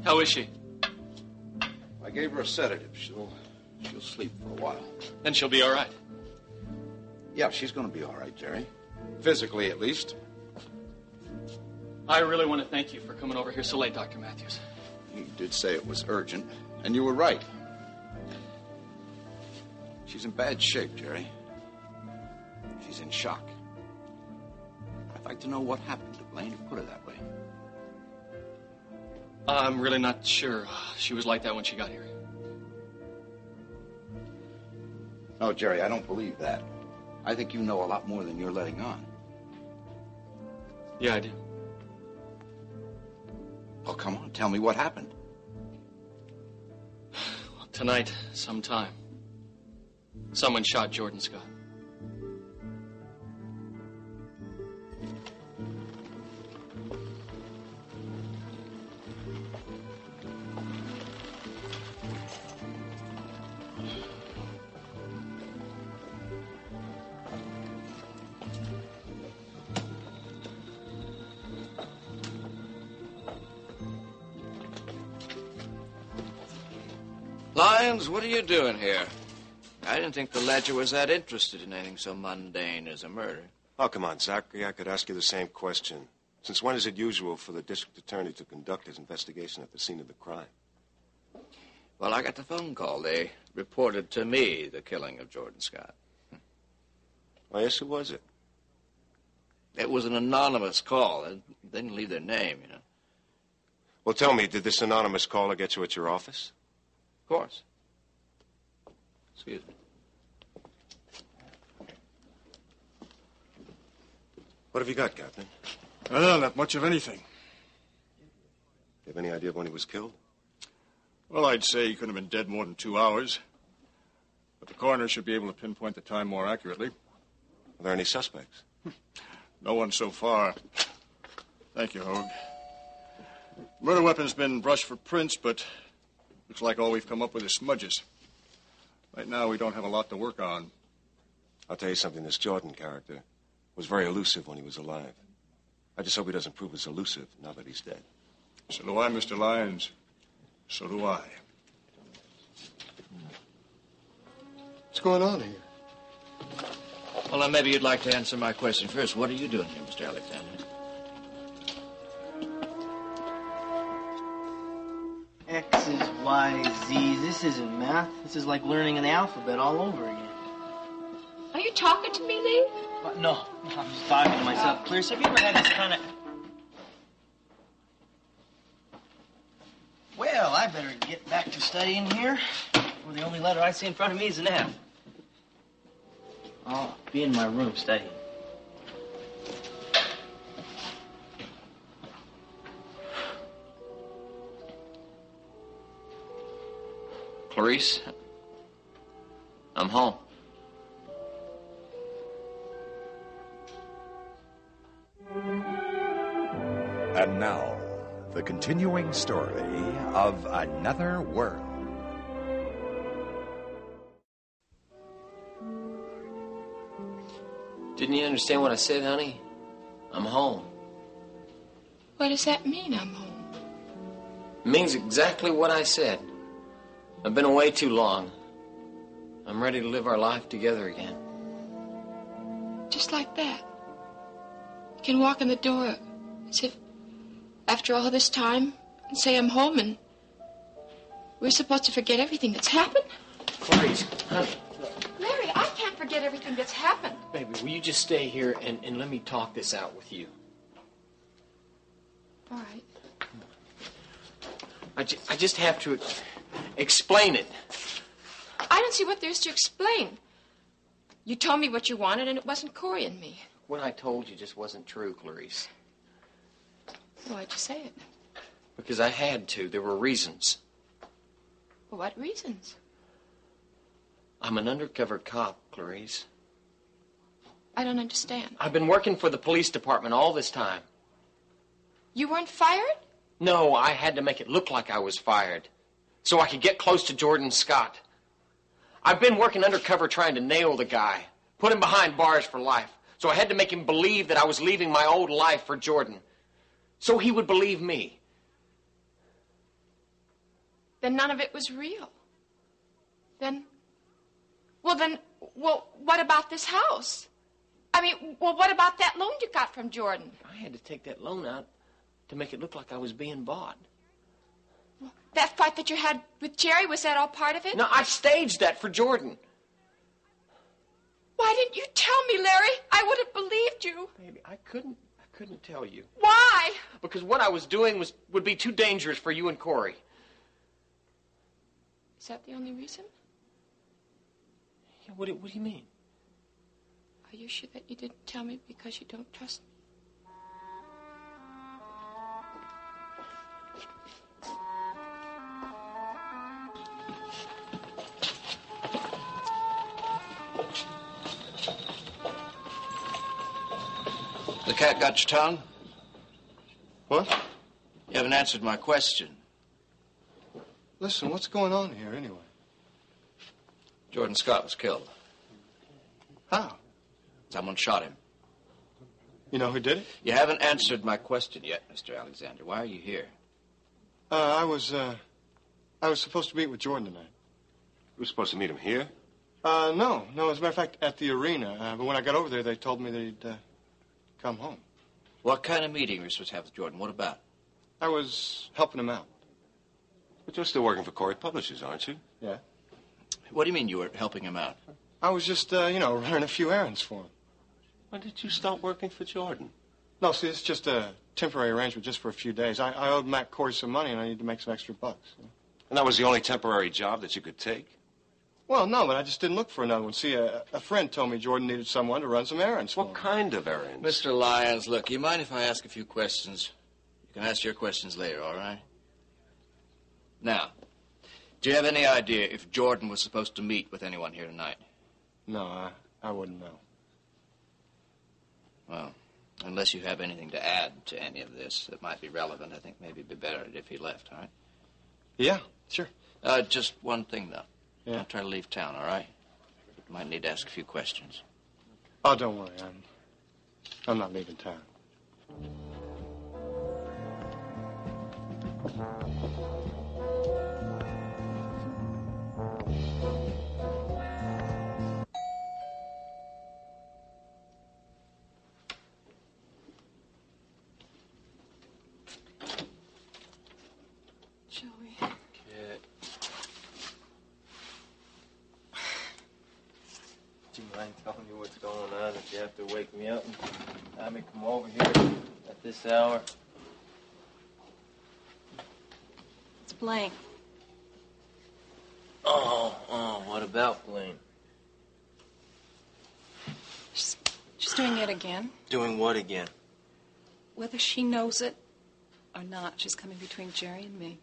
How is she? I gave her a sedative. She'll sleep for a while. Then she'll be all right. Yeah, she's going to be all right, Jerry. Physically, at least. I really want to thank you for coming over here so late, Dr. Matthews. You did say it was urgent, and you were right. She's in bad shape, Jerry. She's in shock. I'd like to know what happened to Blaine to put her that way. I'm really not sure she was like that when she got here. No, Jerry, I don't believe that. I think you know a lot more than you're letting on. Yeah, I do. Well, come on, tell me what happened. Well, tonight, sometime, someone shot Jordan Scott. Lyons, what are you doing here? I didn't think the ledger was that interested in anything so mundane as a murder. Oh, come on, Zachary. I could ask you the same question. Since when is it usual for the district attorney to conduct his investigation at the scene of the crime? Well, I got the phone call. They reported to me the killing of Jordan Scott. Oh, yes, who was it? It was an anonymous call. They didn't leave their name, you know. Well, tell me, did this anonymous caller get you at your office? Of course. Excuse me. What have you got, Captain? Well, not much of anything. You have any idea of when he was killed? Well, I'd say he couldn't have been dead more than 2 hours. But the coroner should be able to pinpoint the time more accurately. Are there any suspects? No one so far. Thank you, Hogue. Murder weapon's been brushed for prints, but looks like all we've come up with is smudges. Right now, we don't have a lot to work on. I'll tell you something, this Jordan character was very elusive when he was alive. I just hope he doesn't prove as elusive now that he's dead. So do I, Mr. Lyons. So do I. What's going on here? Well, now, maybe you'd like to answer my question first. What are you doing here, Mr. Alexander? X's, Y's, Z's. This isn't math. This is like learning an alphabet all over again. Are you talking to me, Lee? No, I'm just talking to myself. Clarice, have you ever had this kind of... Well, I better get back to studying here. Well, the only letter I see in front of me is an F. I'll be in my room studying. Clarice, I'm home. And now, the continuing story of Another World. Didn't you understand what I said, honey? I'm home. What does that mean, I'm home? It means exactly what I said. I've been away too long. I'm ready to live our life together again. Just like that. You can walk in the door as if after all this time and say I'm home and we're supposed to forget everything that's happened? Clarice, honey. Larry, I can't forget everything that's happened. Baby, will you just stay here and let me talk this out with you? All right. I just have to explain it. I don't see what there is to explain. You told me what you wanted, and it wasn't Cory and me. What I told you just wasn't true, Clarice. Why'd you say it? Because I had to. There were reasons. For what reasons? I'm an undercover cop, Clarice. I don't understand. I've been working for the police department all this time. You weren't fired? No, I had to make it look like I was fired so I could get close to Jordan Scott. I've been working undercover trying to nail the guy, put him behind bars for life. So I had to make him believe that I was leaving my old life for Jordan, so he would believe me. then none of it was real. Then, what about this house? I mean, what about that loan you got from Jordan? I had to take that loan out to make it look like I was being bought. That fight that you had with Jerry, was that all part of it? No, I staged that for Jordan. Why didn't you tell me, Larry? I would have believed you. Baby, I couldn't tell you. Why? Because what I was doing would be too dangerous for you and Cory. Is that the only reason? Yeah, what do you mean? Are you sure that you didn't tell me because you don't trust me? The cat got your tongue? What? You haven't answered my question. Listen, what's going on here anyway? Jordan Scott was killed. How? Someone shot him. You know who did it? You haven't answered my question yet, Mr. Alexander. Why are you here? I was supposed to meet with Jordan tonight. You were supposed to meet him here? No. As a matter of fact, at the arena. But when I got over there, they told me that he'd come home. What kind of meeting were you supposed to have with Jordan? What about? I was helping him out. But you're still working for Cory Publishers, aren't you? Yeah. What do you mean you were helping him out? I was just, running a few errands for him. When did you stop working for Jordan? No, see, it's just a temporary arrangement just for a few days. I owed Matt Cory some money, and I need to make some extra bucks. And that was the only temporary job that you could take? Well, no, but I just didn't look for another one. See, a friend told me Jordan needed someone to run some errands for him. What kind of errands? Mr. Lyons, look, you mind if I ask a few questions? You can ask your questions later, all right? Now, do you have any idea if Jordan was supposed to meet with anyone here tonight? No, I wouldn't know. Well, unless you have anything to add to any of this that might be relevant, I think maybe it'd be better if he left, all right? Yeah, sure. Just one thing, though. Yeah? Don't try to leave town, all right? You might need to ask a few questions. Oh, don't worry. I'm not leaving town. Do you mind telling me what's going on if you have to wake me up and have me come over here at this hour? It's Blaine. Oh, what about Blaine? She's doing it again. Doing what again? Whether she knows it or not, she's coming between Jerry and me.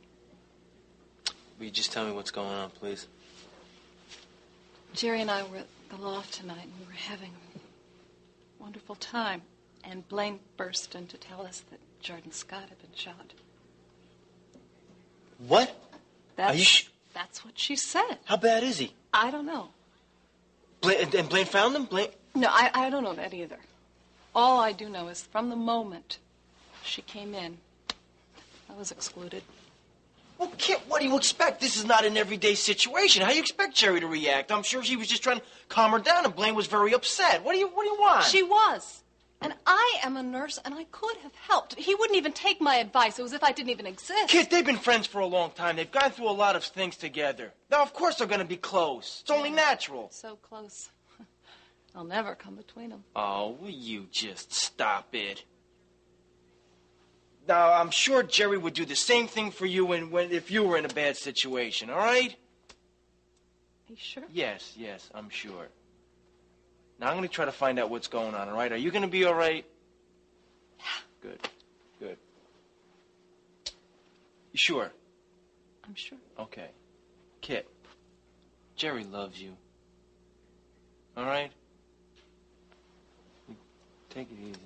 Will you just tell me what's going on, please? Jerry and I were at the loft tonight, and we were having a wonderful time. And Blaine burst in to tell us that Jordan Scott had been shot. What? That's, Are you that's what she said. How bad is he? I don't know. And Blaine found him? Blaine? No, I don't know that either. All I do know is from the moment she came in, I was excluded. Well, Kit, what do you expect? This is not an everyday situation. How do you expect Jerry to react? I'm sure she was just trying to calm her down, and Blaine was very upset. What do you want? She was. And I am a nurse, and I could have helped. He wouldn't even take my advice. It was as if I didn't even exist. Kit, they've been friends for a long time. They've gone through a lot of things together. Now, of course they're going to be close. It's only natural. So close. I'll never come between them. Oh, will you just stop it? Now, I'm sure Jerry would do the same thing for you if you were in a bad situation, all right? Are you sure? Yes, I'm sure. Now, I'm going to try to find out what's going on, all right? Are you going to be all right? Yeah. Good. You sure? I'm sure. Okay. Kit, Jerry loves you. All right? Take it easy.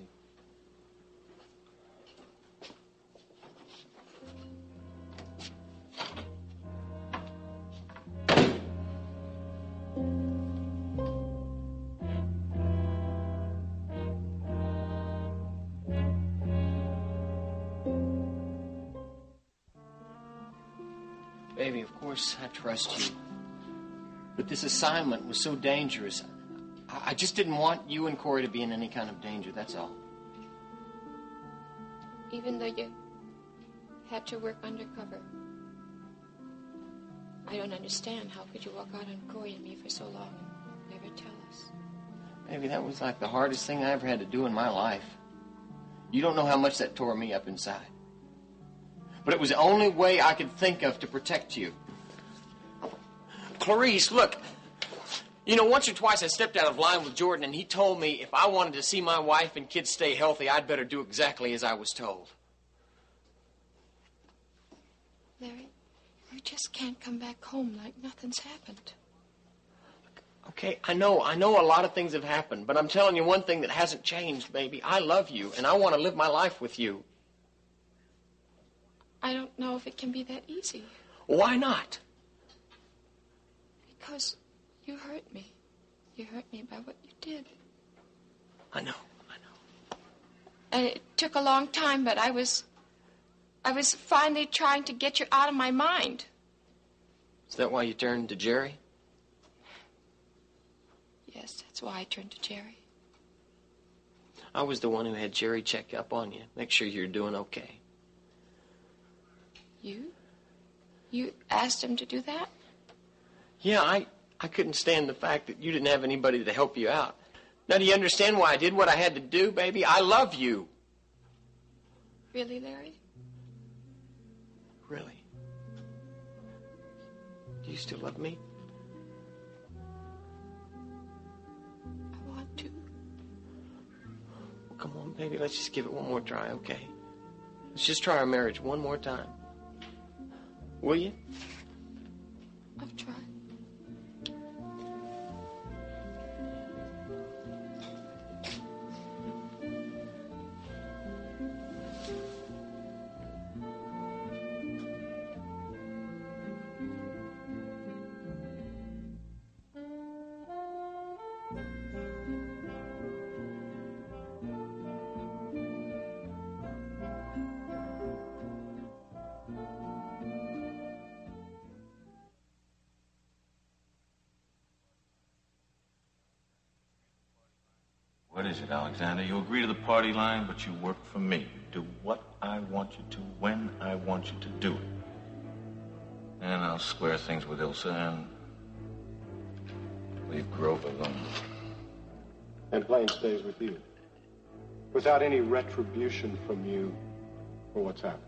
Baby, of course I trust you. But this assignment was so dangerous. I just didn't want you and Cory to be in any kind of danger, that's all. Even though you had to work undercover, I don't understand. How could you walk out on Cory and me for so long and never tell us? Baby, that was like the hardest thing I ever had to do in my life. You don't know how much that tore me up inside. But it was the only way I could think of to protect you. Clarice, look. You know, once or twice I stepped out of line with Jordan, and he told me if I wanted to see my wife and kids stay healthy, I'd better do exactly as I was told. Larry, you just can't come back home like nothing's happened. Okay, I know a lot of things have happened, but I'm telling you one thing that hasn't changed, baby. I love you, and I want to live my life with you. I don't know if it can be that easy. Why not? Because you hurt me. You hurt me by what you did. I know. And it took a long time, but I was finally trying to get you out of my mind. Is that why you turned to Jerry? Yes, that's why I turned to Jerry. I was the one who had Jerry check up on you, make sure you're doing okay. You? You asked him to do that? Yeah, I couldn't stand the fact that you didn't have anybody to help you out. Now, do you understand why I did what I had to do, baby? I love you. Really, Larry? Really? Do you still love me? I want to. Well, come on, baby, let's just give it one more try, okay? Let's just try our marriage one more time. Will you? I'll try. What is it, Alexander? You agree to the party line, but you work for me. You do what I want you to, when I want you to do it. And I'll square things with Ilsa and leave Grove alone. And Blaine stays with you. Without any retribution from you for what's happened.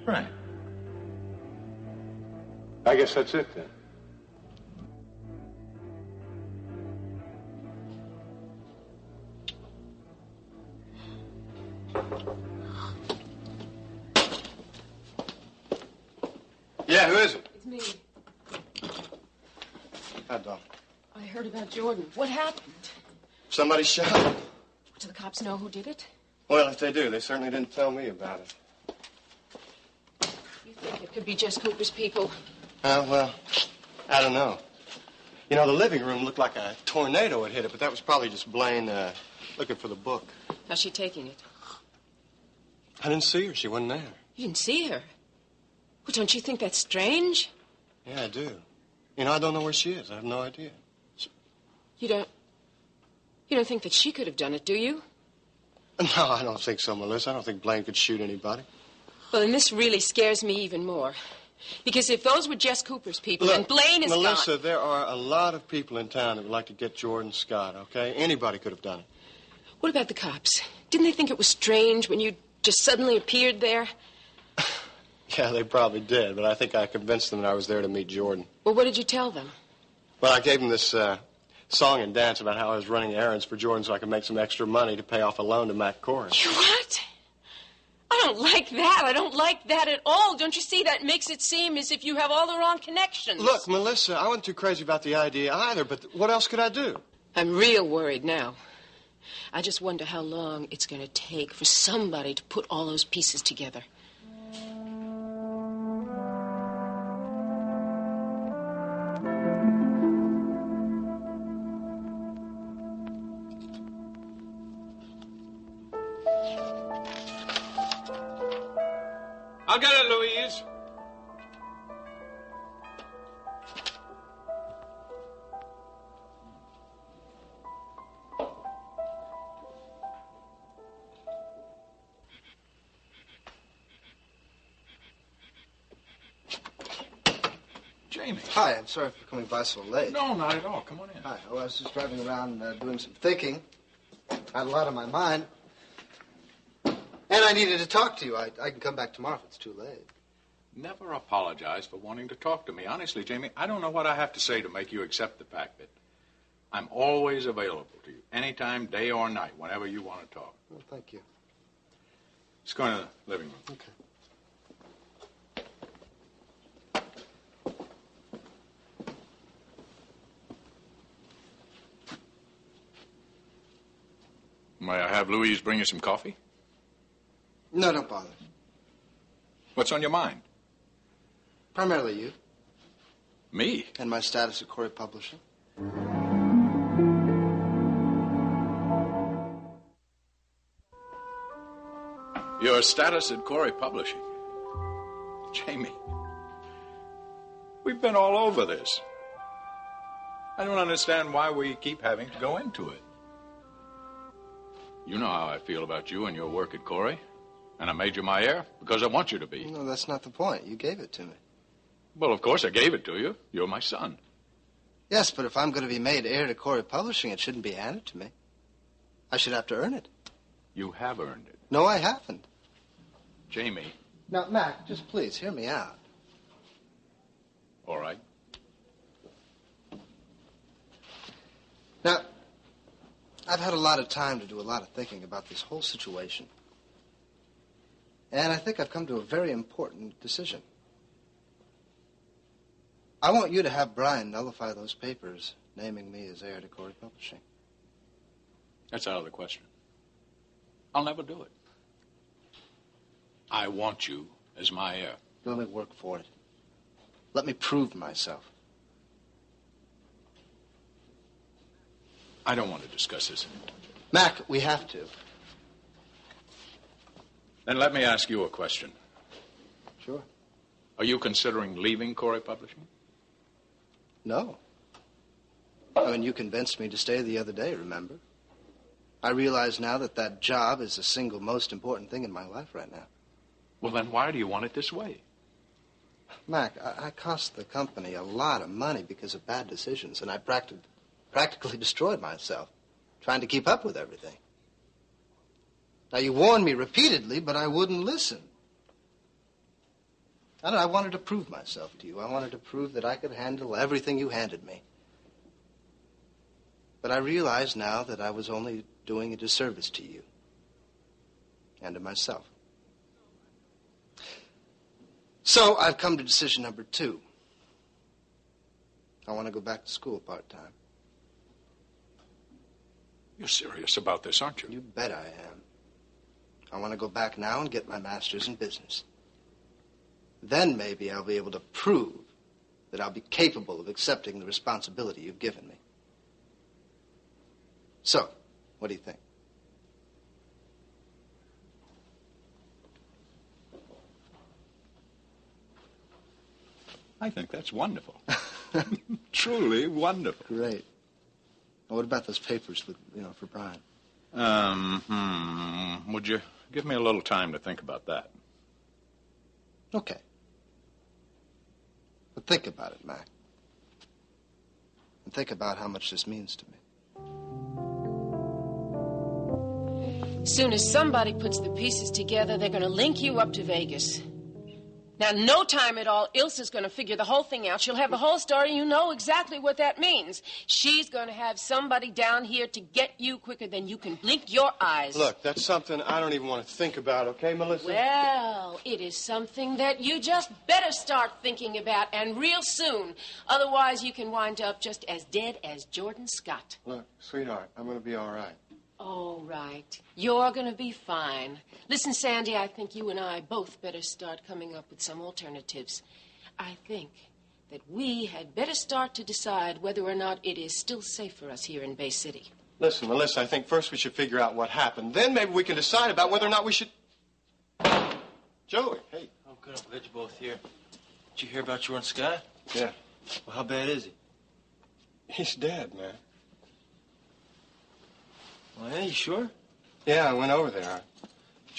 Right. I guess that's it then. Yeah, who is it? It's me. Hi, Doc. I heard about Jordan. What happened? Somebody shot him. Do the cops know who did it? Well, if they do, they certainly didn't tell me about it. You think it could be Jess Cooper's people? Well, I don't know. You know, the living room looked like a tornado had hit it, but that was probably just Blaine looking for the book. How's she taking it? I didn't see her. She wasn't there. You didn't see her? Well, don't you think that's strange? Yeah, I do. You know, I don't know where she is. I have no idea. You don't think that she could have done it, do you? No, I don't think so, Melissa. I don't think Blaine could shoot anybody. Well, then this really scares me even more. Because if those were Jess Cooper's people, and Blaine is Melissa, gone... there are a lot of people in town that would like to get Jordan Scott, okay? Anybody could have done it. What about the cops? Didn't they think it was strange when you just suddenly appeared there? Yeah, they probably did, but I think I convinced them that I was there to meet Jordan. Well, what did you tell them? Well, I gave them this song and dance about how I was running errands for Jordan so I could make some extra money to pay off a loan to Matt Cory. What? I don't like that. I don't like that at all. Don't you see? That makes it seem as if you have all the wrong connections. Look, Melissa, I wasn't too crazy about the idea either, but what else could I do? I'm real worried now. I just wonder how long it's going to take for somebody to put all those pieces together. I'll get it, Louise. evening. Hi, I'm sorry for coming by so late. No, not at all. Come on in. Hi. Oh, I was just driving around doing some thinking. I had a lot on my mind. And I needed to talk to you. I can come back tomorrow if it's too late. Never apologize for wanting to talk to me. Honestly, Jamie, I don't know what I have to say to make you accept the fact that I'm always available to you, anytime, day or night, whenever you want to talk. Well, thank you. Let's go into the living room. Okay. May I have Louise bring you some coffee? No, don't bother. What's on your mind? Primarily you. Me? And my status at Cory Publishing. Your status at Cory Publishing. Jamie, we've been all over this. I don't understand why we keep having to go into it. You know how I feel about you and your work at Cory. And I made you my heir because I want you to be. No, that's not the point. You gave it to me. Well, of course I gave it to you. You're my son. Yes, but if I'm going to be made heir to Cory Publishing, it shouldn't be handed to me. I should have to earn it. You have earned it. No, I haven't. Jamie. Now, Mac, just please hear me out. All right. Now, I've had a lot of time to do a lot of thinking about this whole situation. And I think I've come to a very important decision. I want you to have Brian nullify those papers naming me as heir to Cory Publishing. That's out of the question. I'll never do it. I want you as my heir. Let me work for it. Let me prove myself. I don't want to discuss this. Mac, we have to. Then let me ask you a question. Sure. Are you considering leaving Cory Publishing? No. I mean, you convinced me to stay the other day, remember? I realize now that that job is the single most important thing in my life right now. Well, then why do you want it this way? Mac, I cost the company a lot of money because of bad decisions, and I practically destroyed myself trying to keep up with everything. Now, you warned me repeatedly, but I wouldn't listen. I wanted to prove myself to you. I wanted to prove that I could handle everything you handed me. But I realize now that I was only doing a disservice to you and to myself. So I've come to decision number 2. I want to go back to school part-time. You're serious about this, aren't you? You bet I am. I want to go back now and get my master's in business. Then maybe I'll be able to prove that I'll be capable of accepting the responsibility you've given me. So, what do you think? I think that's wonderful. Truly wonderful. Great. Now, what about those papers with, for Brian? Would you give me a little time to think about that? Okay. But think about it, Mac. And think about how much this means to me. As soon as somebody puts the pieces together, they're going to link you up to Vegas. Now, no time at all, Ilsa's going to figure the whole thing out. She'll have the whole story. You know exactly what that means. She's going to have somebody down here to get you quicker than you can blink your eyes. Look, that's something I don't even want to think about, okay, Melissa? Well, it is something that you just better start thinking about, and real soon. Otherwise, you can wind up just as dead as Jordan Scott. Look, sweetheart, I'm going to be all right. All right. You're going to be fine. Listen, Sandy, I think you and I both better start coming up with some alternatives. I think that we had better start to decide whether or not it is still safe for us here in Bay City. Listen, Melissa, I think first we should figure out what happened. Then maybe we can decide about whether or not we should... Joey, hey. Oh, good. I'm glad you're both here. Did you hear about Jordan Scott? Yeah. Well, how bad is he? He's dead, man. Well, yeah, you sure? Yeah, I went over there. I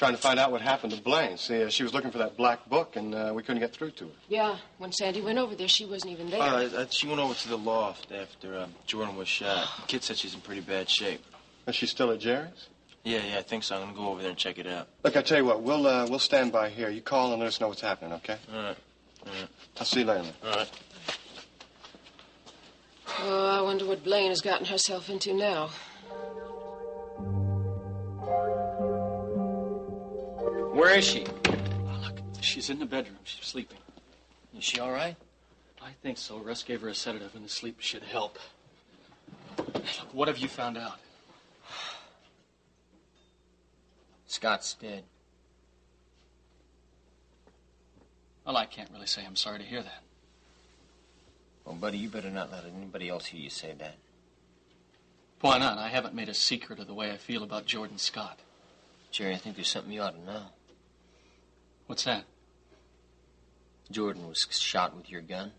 Trying to find out what happened to Blaine. See, she was looking for that black book, and we couldn't get through to her. Yeah, when Sandy went over there, she wasn't even there. She went over to the loft after Jordan was shot. The kid said she's in pretty bad shape. Is she still at Jerry's? Yeah, I think so. I'm going to go over there and check it out. Look, I tell you what, we'll stand by here. You call and let us know what's happening, okay? All right. I'll see you later. All right. Oh, I wonder what Blaine has gotten herself into now. Where is she? Oh, look, she's in the bedroom. She's sleeping. Is she all right? I think so. Russ gave her a sedative, and the sleep should help. Look, what have you found out? Scott's dead. Well, I can't really say I'm sorry to hear that. Well, buddy, you better not let anybody else hear you say that. Why not? I haven't made a secret of the way I feel about Jordan Scott. Jerry, I think there's something you ought to know. What's that? Jordan was shot with your gun.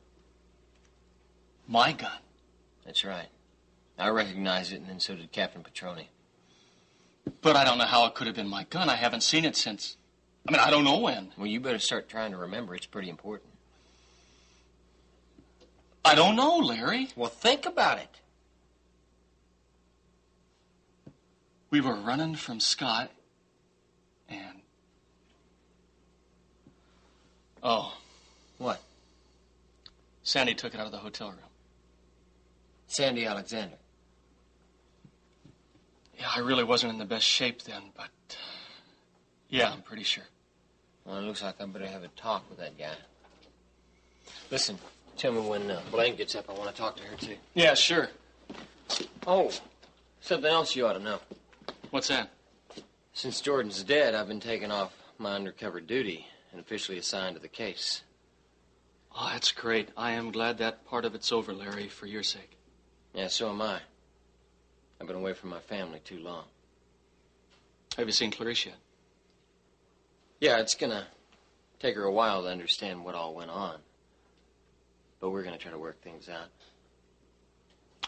My gun? That's right. I recognize it, and then so did Captain Petroni. But I don't know how it could have been my gun. I haven't seen it since... I don't know when. Well, you better start trying to remember. It's pretty important. I don't know, Larry. Well, think about it. We were running from Scott, and... Oh. What? Sandy took it out of the hotel room. Sandy Alexander. Yeah, I really wasn't in the best shape then, but... yeah, I'm pretty sure. Well, it looks like I better have a talk with that guy. Listen, tell me when Blaine gets up. I want to talk to her, too. Yeah, sure. Oh, something else you ought to know. What's that? Since Jordan's dead, I've been taking off my undercover duty and officially assigned to the case. Oh, that's great. I am glad that part of it's over, Larry, for your sake. Yeah, so am I. I've been away from my family too long. Have you seen Clarice yet? Yeah, it's gonna take her a while to understand what all went on. But we're gonna try to work things out.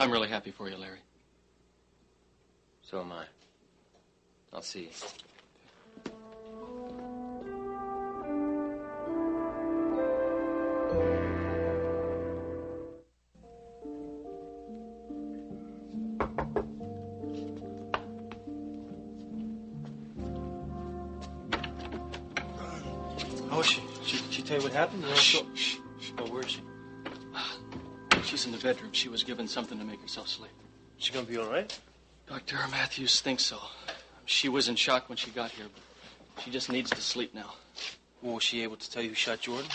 I'm really happy for you, Larry. So am I. I'll see you. How is she? She tell you what happened? Shh, shh. Oh, where is she? She's in the bedroom. She was given something to make herself sleep. She gonna be all right? Dr. Matthews thinks so. She was in shock when she got here, but she just needs to sleep now. Well, was she able to tell you who shot Jordan?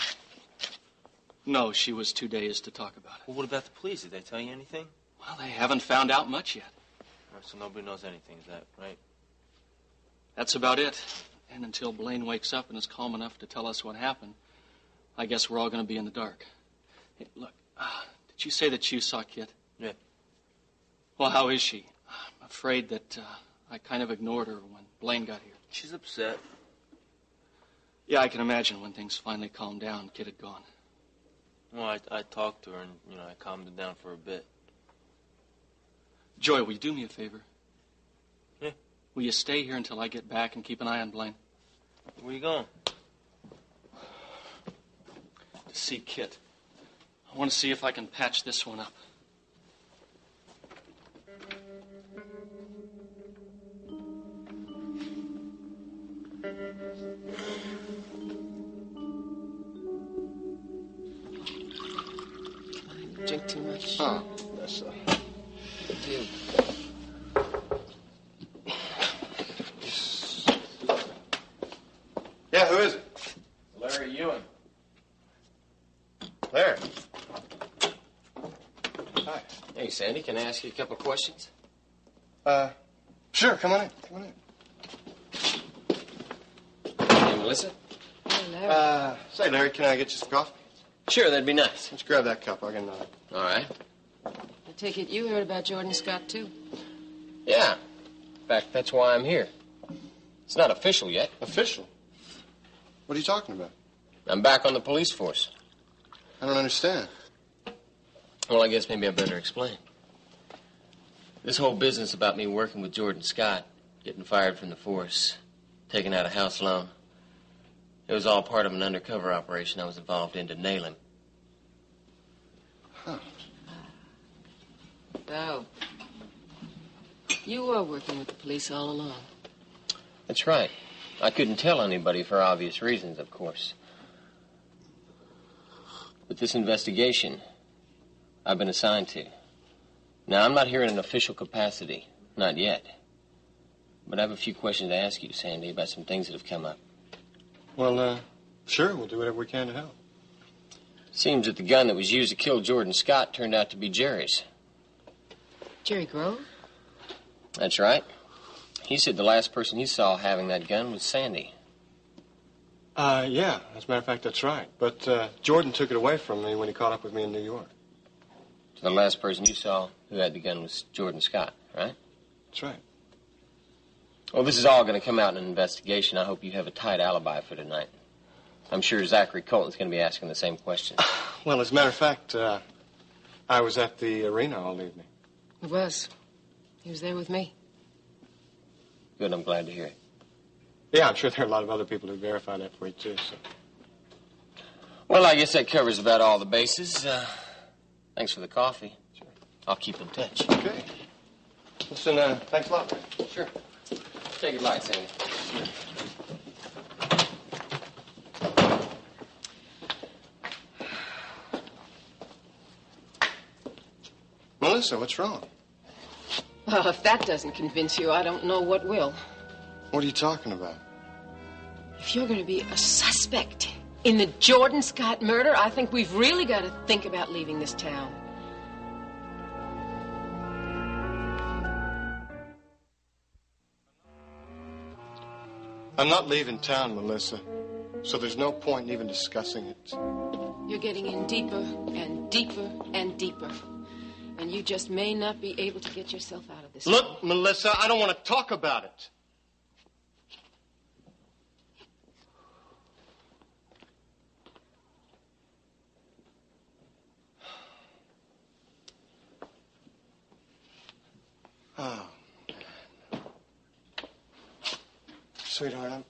No, she was too dazed to talk about it. Well, what about the police? Did they tell you anything? Well, they haven't found out much yet. All right, so nobody knows anything, is that right? That's about it. And until Blaine wakes up and is calm enough to tell us what happened, I guess we're all going to be in the dark. Hey, look, did you say that you saw Kit? Yeah. Well, how is she? I'm afraid that I kind of ignored her when Blaine got here. She's upset. Yeah, I can imagine when things finally calmed down, Kit had gone. Well, I talked to her and, I calmed her down for a bit. Joy, will you do me a favor? Yeah. Will you stay here until I get back and keep an eye on Blaine? Where you going? To see Kit. I want to see if I can patch this one up. Drink too much. Oh, yes, sir. Do. Yeah, who is it? Larry Ewing. Larry. Hi. Hey, Sandy, can I ask you a couple of questions? Sure, come on in. Come on in. Hey, Melissa? Say, Larry, can I get you some coffee? Sure, that'd be nice. Let's grab that cup. I'll get another. All right. I take it you heard about Jordan Scott, too. Yeah. In fact, that's why I'm here. It's not official yet. Official? What are you talking about? I'm back on the police force. I don't understand. Well, I guess maybe I better explain. This whole business about me working with Jordan Scott, getting fired from the force, taking out a house loan. It was all part of an undercover operation I was involved in to nail him. Huh. So, you were working with the police all along. That's right. I couldn't tell anybody for obvious reasons, of course. But this investigation, I've been assigned to. Now, I'm not here in an official capacity. Not yet. But I have a few questions to ask you, Sandy, about some things that have come up. Well, sure, we'll do whatever we can to help. Seems that the gun that was used to kill Jordan Scott turned out to be Jerry's. Jerry Grove? That's right. He said the last person he saw having that gun was Sandy. Yeah, as a matter of fact, that's right. But Jordan took it away from me when he caught up with me in New York. So the last person you saw who had the gun was Jordan Scott, right? That's right. Well, this is all going to come out in an investigation. I hope you have a tight alibi for tonight. I'm sure Zachary Colton's going to be asking the same questions. Well, as a matter of fact, I was at the arena all evening. He was. He was there with me. Good, I'm glad to hear it. Yeah, I'm sure there are a lot of other people who verify that for you, too, so. Well, I guess that covers about all the bases. Thanks for the coffee. Sure. I'll keep in touch. Okay. Listen, thanks a lot, man. Sure. Take it light, Sandy. Melissa, what's wrong? Well, if that doesn't convince you, I don't know what will. What are you talking about? If you're going to be a suspect in the Jordan Scott murder, I think we've really got to think about leaving this town. I'm not leaving town, Melissa, so there's no point in even discussing it. You're getting in deeper and deeper and deeper. And you just may not be able to get yourself out of this. Look, Melissa, I don't want to talk about it. Oh, man. Sweetheart,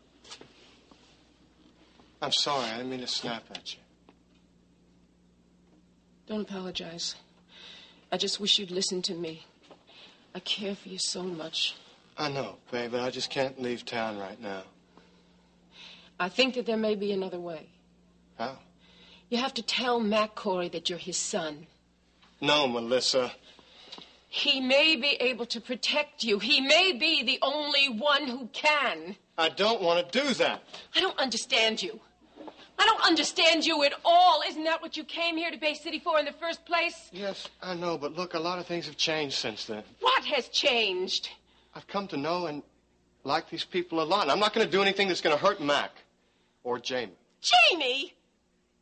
I'm sorry. I didn't mean to snap at you. Don't apologize. I just wish you'd listen to me. I care for you so much. I know, babe, but I just can't leave town right now. I think that there may be another way. How? You have to tell Mac Cory that you're his son. No, Melissa. He may be able to protect you. He may be the only one who can. I don't want to do that. I don't understand you. I don't understand you at all. Isn't that what you came here to Bay City for in the first place? Yes, I know, but look, a lot of things have changed since then. What has changed? I've come to know and like these people a lot. And I'm not going to do anything that's going to hurt Mac or Jamie. Jamie?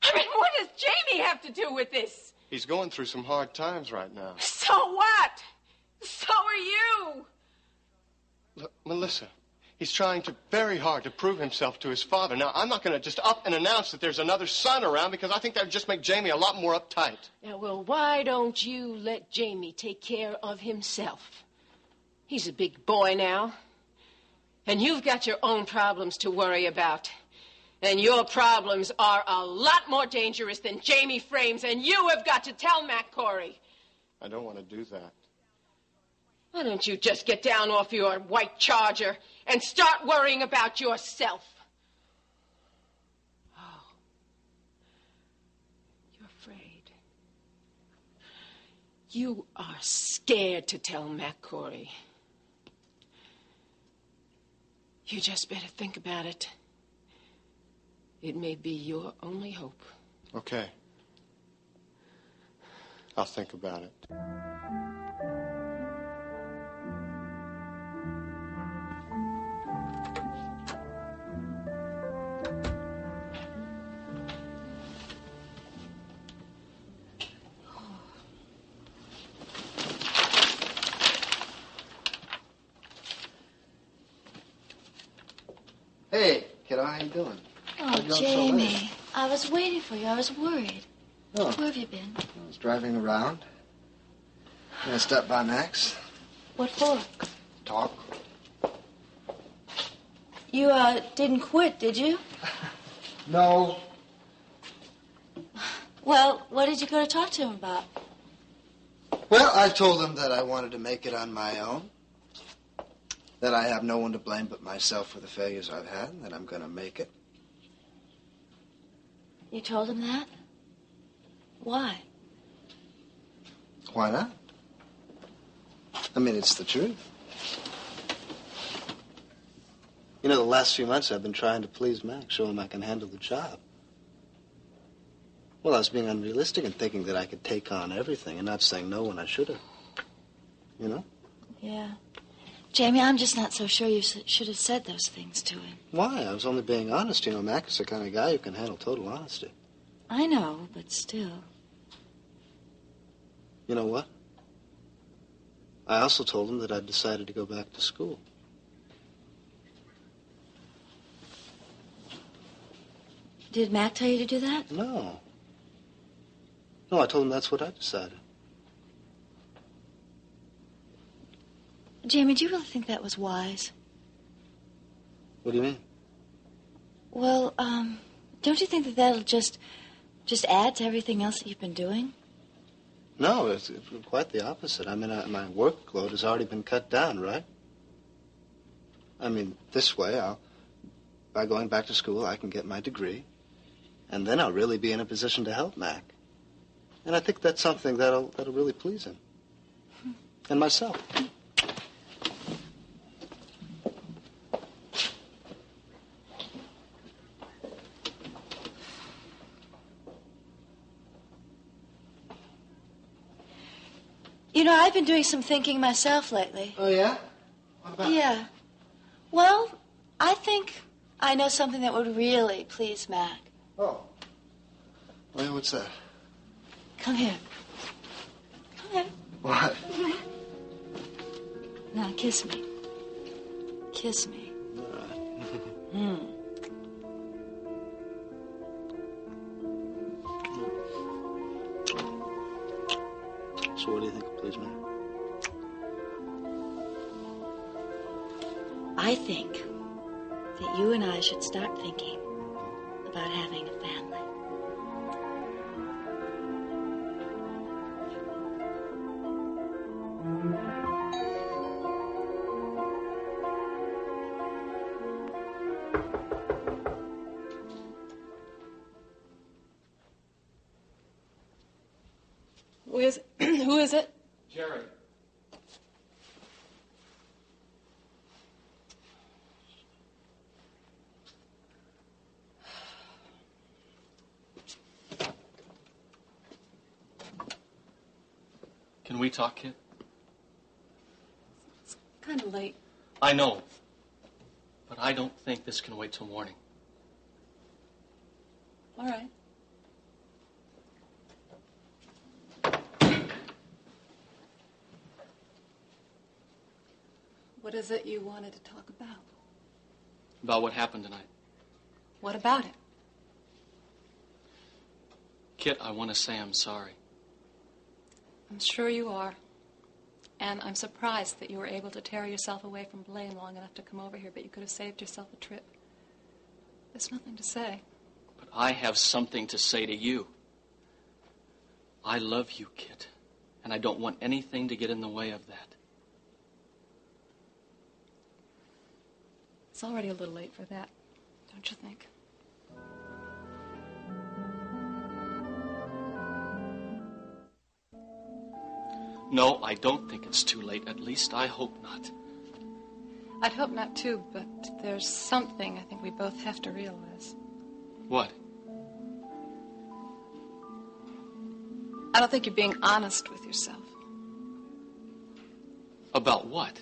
I mean, what does Jamie have to do with this? He's going through some hard times right now. So what? So are you. Look, Melissa, he's trying very hard to prove himself to his father. Now, I'm not going to just up and announce that there's another son around because I think that would just make Jamie a lot more uptight. Now, well, why don't you let Jamie take care of himself? He's a big boy now. And you've got your own problems to worry about. And your problems are a lot more dangerous than Jamie frames, and you have got to tell Mac Cory. I don't want to do that. Why don't you just get down off your white charger and start worrying about yourself? Oh. You're afraid. You are scared to tell Mac Cory. You just better think about it. It may be your only hope. Okay. I'll think about it. Hey, kiddo, how you doing? Oh, Why'd you go so Jamie, late? I was waiting for you. I was worried. Oh. Where have you been? I was driving around. I stopped by Max. What for? Talk. You, didn't quit, did you? No. Well, what did you go to talk to him about? Well, I told him that I wanted to make it on my own, that I have no one to blame but myself for the failures I've had, and that I'm going to make it. You told him that? Why? Why not? I mean, it's the truth. You know, the last few months I've been trying to please Mac, show him I can handle the job. Well, I was being unrealistic and thinking that I could take on everything and not saying no when I should have. You know? Yeah. Jamie, I'm just not so sure you should have said those things to him. Why? I was only being honest. You know, Mac is the kind of guy who can handle total honesty. I know, but still. You know what? I also told him that I'd decided to go back to school. Did Mac tell you to do that? No. No, I told him that's what I decided. Jamie, do you really think that was wise? What do you mean? Well, don't you think that that'll just add to everything else that you've been doing? No, it's quite the opposite. I mean, my workload has already been cut down, right? I mean, this way, by going back to school, I can get my degree, and then I'll really be in a position to help Mac. And I think that's something that'll really please him. And myself. You know, I've been doing some thinking myself lately. Oh, yeah? What about? Yeah. Well, I think I know something that would really please Mac. Oh. Well, what's that? Come here. Come here. What? Now, kiss me. Kiss me. All right. So what do you think will please me? I think that you and I should start thinking about having a family. Who is it? Jerry. Can we talk, kid? It's kind of late. I know. But I don't think this can wait till morning. All right. What is it you wanted to talk about? About what happened tonight. What about it? Kit, I want to say I'm sorry. I'm sure you are. And I'm surprised that you were able to tear yourself away from Blaine long enough to come over here, but you could have saved yourself a trip. There's nothing to say. But I have something to say to you. I love you, Kit. And I don't want anything to get in the way of that. It's already a little late for that, don't you think? No, I don't think it's too late. At least I hope not. I'd hope not, too, but there's something I think we both have to realize. What? I don't think you're being honest with yourself. About what?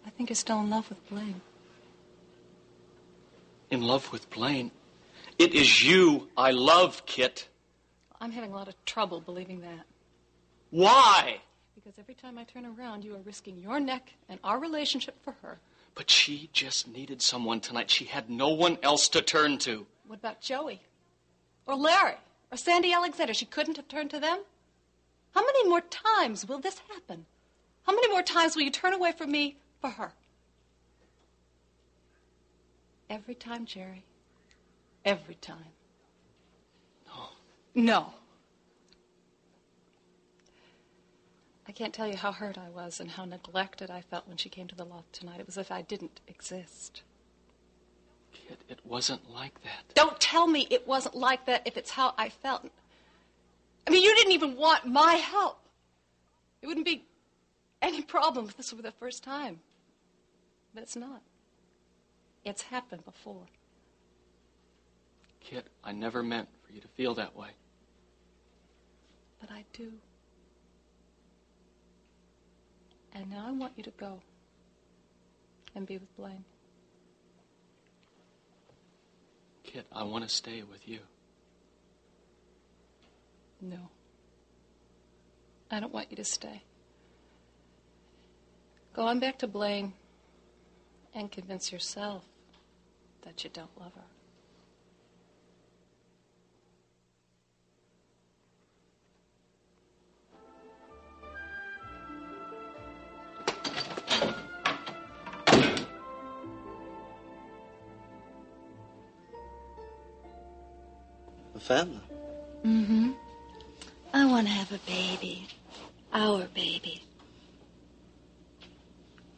I think you're still in love with Blaine. In love with Blaine? It is you I love, Kit. I'm having a lot of trouble believing that. Why? Because every time I turn around, you are risking your neck and our relationship for her. But she just needed someone tonight. She had no one else to turn to. What about Joey? Or Larry? Or Sandy Alexander? She couldn't have turned to them? How many more times will this happen? How many more times will you turn away from me for her? Every time, Jerry. Every time. No. No. I can't tell you how hurt I was and how neglected I felt when she came to the loft tonight. It was as if I didn't exist. Kid, it wasn't like that. Don't tell me it wasn't like that if it's how I felt. I mean, you didn't even want my help. It wouldn't be any problem if this were the first time. But it's not. It's happened before. Kid, I never meant for you to feel that way. But I do. And now I want you to go and be with Blaine. Kid, I want to stay with you. No. I don't want you to stay. Go on back to Blaine and convince yourself that you don't love her. A family. Mm-hmm. I want to have a baby. Our baby.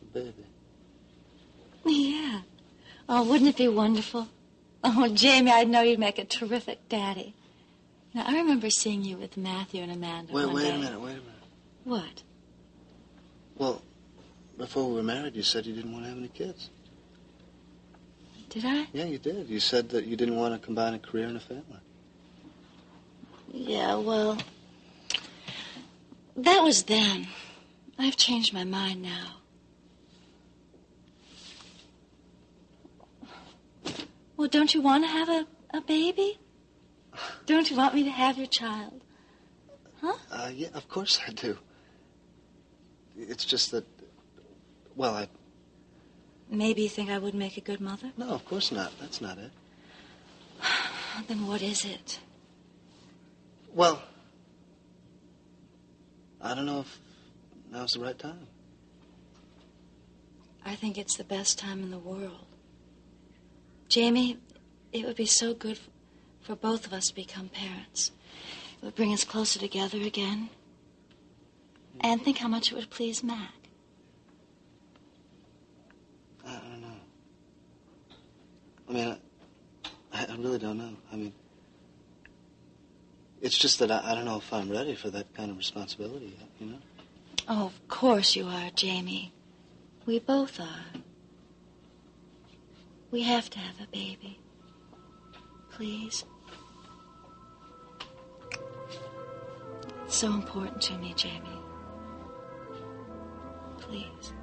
A baby. Yeah. Oh, wouldn't it be wonderful? Oh, Jamie, I know you'd make a terrific daddy. Now, I remember seeing you with Matthew and Amanda one Wait day. a minute. What? Well, before we were married, you said you didn't want to have any kids. Did I? Yeah, you did. You said that you didn't want to combine a career and a family. Yeah, well, that was then. I've changed my mind now. Well, don't you want to have a baby? Don't you want me to have your child? Huh? Yeah, of course I do. It's just that, well, I... Maybe you think I would make a good mother? No, of course not. That's not it. Then what is it? Well, I don't know if now's the right time. I think it's the best time in the world. Jamie, it would be so good for both of us to become parents. It would bring us closer together again. And think how much it would please Mac. I don't know. I mean, I really don't know. I mean, it's just that I don't know if I'm ready for that kind of responsibility yet, you know? Oh, of course you are, Jamie. We both are. We have to have a baby. Please. It's so important to me, Jamie. Please.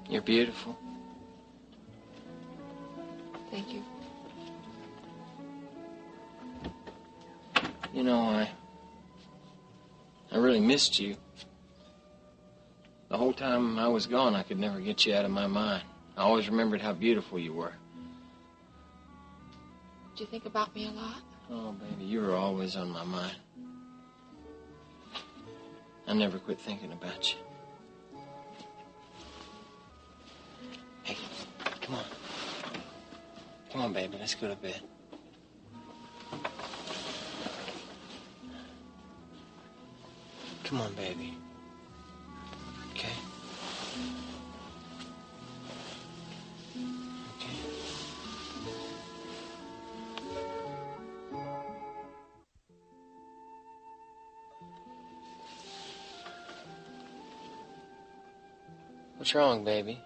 You're beautiful. Thank you. You know, I really missed you. The whole time I was gone, I could never get you out of my mind. I always remembered how beautiful you were. Do you think about me a lot? Oh, baby, you were always on my mind. I never quit thinking about you. Hey, come on. Come on, baby, let's go to bed. Come on, baby. Okay? Okay. What's wrong, baby?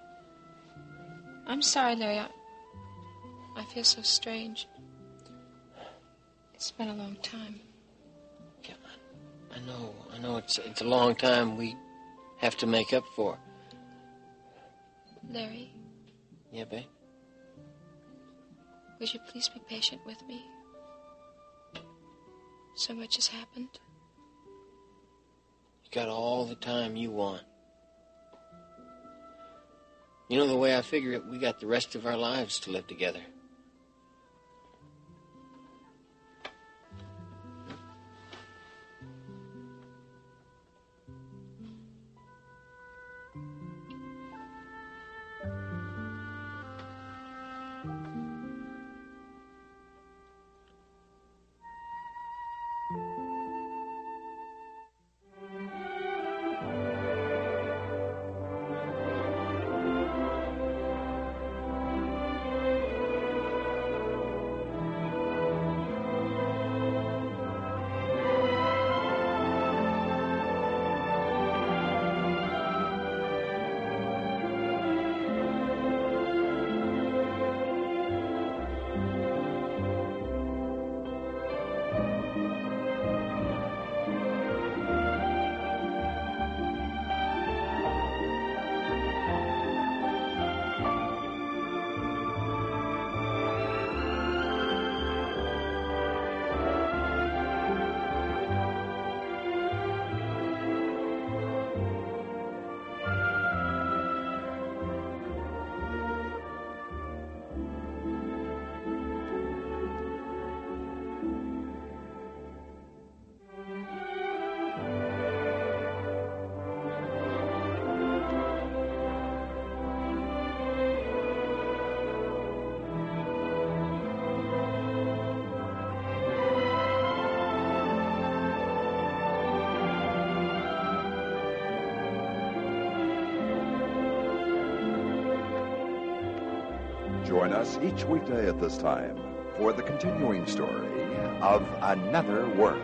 I'm sorry, Larry. I feel so strange. It's been a long time. I know it's a long time we have to make up for. Larry, Yeah, babe? would you please be patient with me? So much has happened. You got all the time you want. You know, the way I figure it, we got the rest of our lives to live together. Join us each weekday at this time for the continuing story of Another World.